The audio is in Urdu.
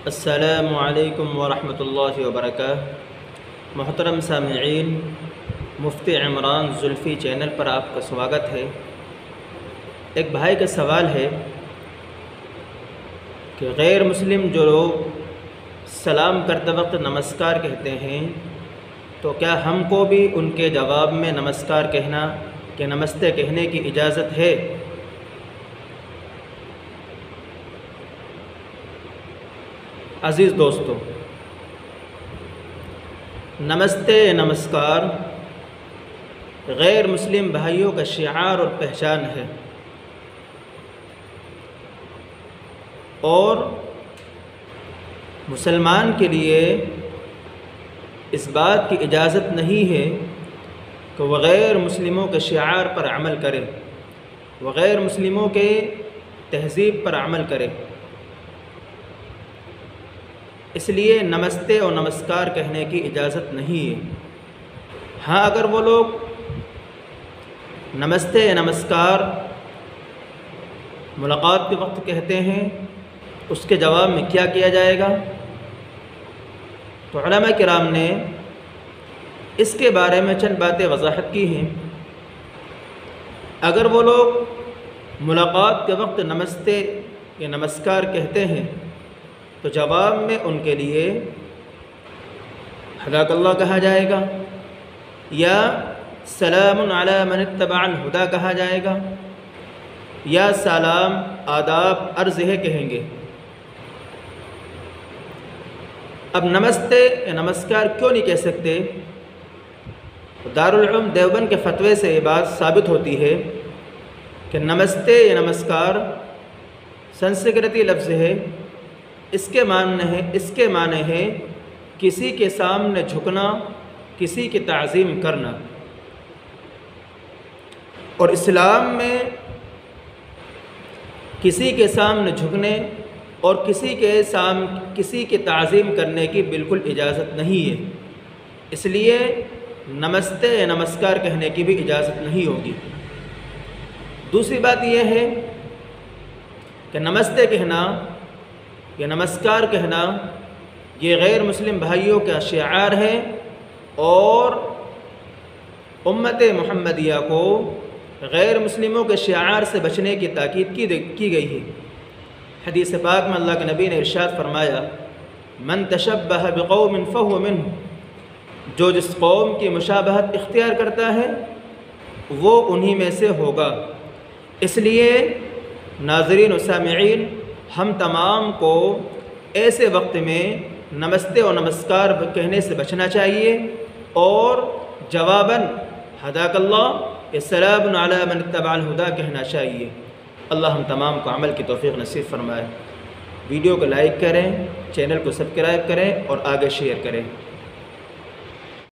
السلام علیکم ورحمۃ اللہ وبرکاتہ۔ محترم سامعین، مفتی عمران زلفی چینل پر آپ کا سواگت ہے۔ ایک بھائی کا سوال ہے کہ غیر مسلم جو لوگ سلام کرتے وقت نمسکار کہتے ہیں تو کیا ہم کو بھی ان کے جواب میں نمسکار کہنا کہ نمستے کہنے کی اجازت ہے؟ عزیز دوستو، نمستے نمسکار غیر مسلم بھائیوں کا شعار اور پہچان ہے، اور مسلمان کے لیے اس بات کی اجازت نہیں ہے کہ وہ غیر مسلموں کے شعار پر عمل کرے، وہ غیر مسلموں کے تہذیب پر عمل کرے۔ اس لیے نمستے اور نمسکار کہنے کی اجازت نہیں ہے۔ ہاں، اگر وہ لوگ نمستے یا نمسکار ملاقات کے وقت کہتے ہیں، اس کے جواب میں کیا کیا جائے گا؟ تو علماء کرام نے اس کے بارے میں چند باتیں وضاحت کی ہیں۔ اگر وہ لوگ ملاقات کے وقت نمستے یا نمسکار کہتے ہیں تو جواب میں ان کے لیے حیاک اللہ کہا جائے گا، یا سلام علی من اتبع الہدی کہا جائے گا، یا سلام آداب عرض ہے کہیں گے۔ اب نمستے یا نمسکار کیوں نہیں کہہ سکتے؟ دارالعلوم دیوبند کے فتوے سے یہ بات ثابت ہوتی ہے کہ نمستے یا نمسکار سنسکرتی لفظ ہے، اس کے معنی ہے کسی کے سامنے جھکنا، کسی کی تعظیم کرنا، اور اسلام میں کسی کے سامنے جھکنے اور کسی کی تعظیم کرنے کی بالکل اجازت نہیں ہے۔ اس لیے نمستے یا نمسکار کہنے کی بھی اجازت نہیں ہوگی۔ دوسری بات یہ ہے کہ نمستے کہنا یا نمسکار کہنا یہ غیر مسلم بھائیوں کا شعار ہے، اور امت محمدیہ کو غیر مسلموں کے شعار سے بچنے کی تاکید کی گئی ہے۔ حدیث پاک میں اللہ کے نبی نے ارشاد فرمایا، من تشبہ بقوم فہو منہ، جو جس قوم کی مشابہت اختیار کرتا ہے وہ انہی میں سے ہوگا۔ اس لیے ناظرین و سامعین، ہم تمام کو ایسے وقت میں نمستے اور نمسکار کہنے سے بچنا چاہیے، اور جواباً حیاک اللہ یا سلام علی من اتبع الہدی کہنا چاہیے۔ اللہ ہم تمام کو عمل کی توفیق نصیب فرمائے۔ ویڈیو کو لائک کریں، چینل کو سبسکرائب کریں اور آگے شیئر کریں۔